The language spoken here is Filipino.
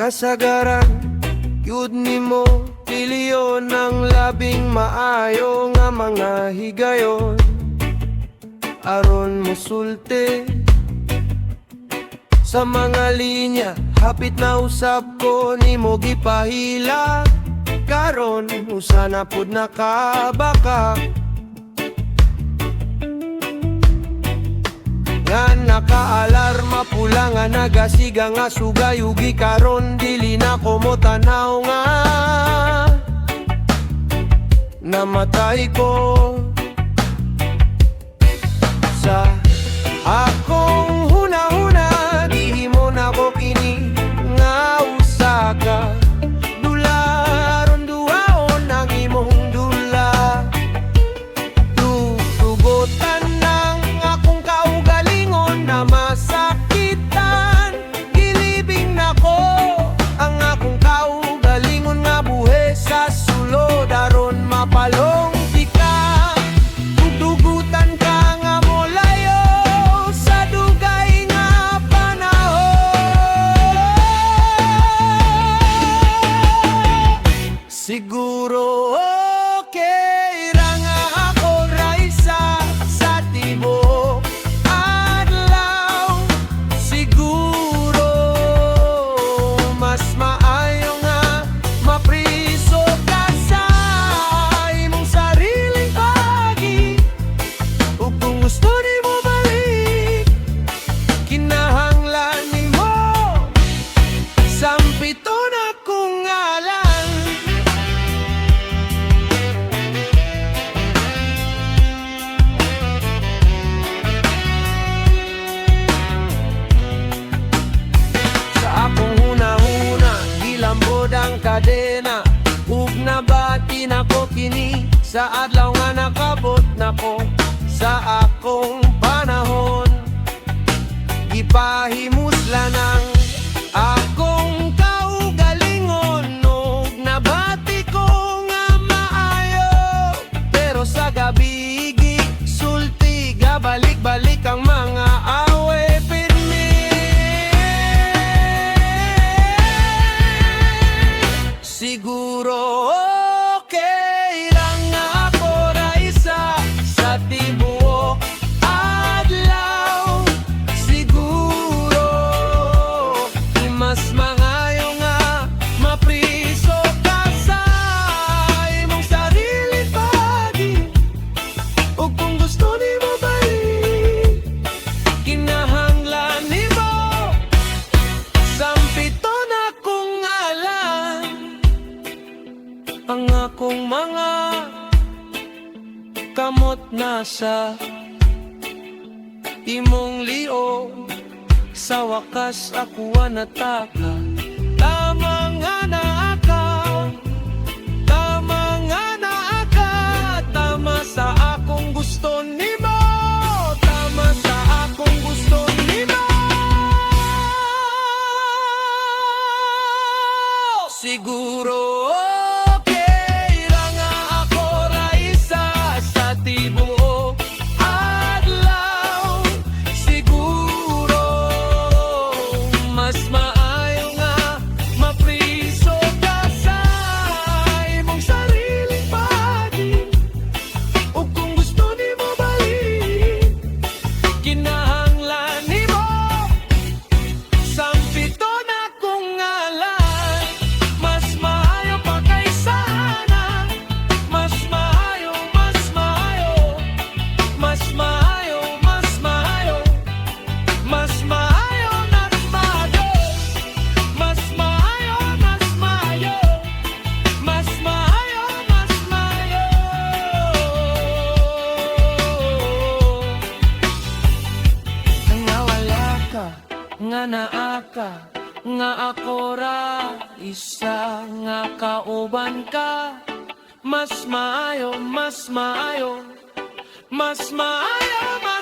kasagaran yud nimo piliyon ng labing maayo nga mga higayon aron musulti sa mga linya. Hapit na usab ko nimo gipahila karon usa na pud nakabaka nga nakaalarma pula nga nagasiga nga sugayugi karon dili na ko mo tanaw nga namatay ko sa akong hunahuna. Di mo na ko kini nga usaka dula aron duhaon ang imong dula tutugotan ng akong kaugalingon na masakitan. Gilibing na ko ang akong kaugalingon nga buhe sa sulod aron mapalong di ka tutugutan ka nga molayo sa dugay nga panahon. Siguro okay ra nga ako raisa sa tibuok adlaw. Siguro mas maayo nga mapriso ka sa imong sariling pagi. Ug kung gusto nimo balik, kinahanglan nimo sampiton akong ngalan. Sa akong hunahuna gilambod ang kadena ug nabati na ko kini sa adlaw nga nakabot na ko sa akong panahon. Ipahimusla ng akong kaugalingon ug nabati ko nga maayo, pero sa gabi sulti gabalik-balik ang mga awe pirmi. Siguro okay lang nga ako raisa sa tibuok adlaw. Siguro mas mangayo nga mapriso ka sa imong sarili pagi. Ug kung gusto nimo balik, kinahanglan nimo sampiton akong ngalan. Ang akong mga kamot nasa imong liog, sa wakas ako nataka. Tama nga naa ka, tama nga naa ka, tama sa akong gusto nimo, tama sa akong gusto nimo. Siguro okay ra nga ako raisa sa tibuok adlaw. Siguro mas maayo nga mapriso ka sa imong sariling pagi. Ug kung gusto nimo balik, kinahanglan nimo sampiton akong ngalan. Mas maayo pa kaysa na, mas maayo, mas maayo, mas maayo, mas maayo, mas maayo, mas maayo, mas maayo, mas maayo, mas maayo, mas maayo. Nga wala ka, nga naa ka, nga ako ra isa nga kauban ka. Mas maayo, mas maayo, mas maayo, mas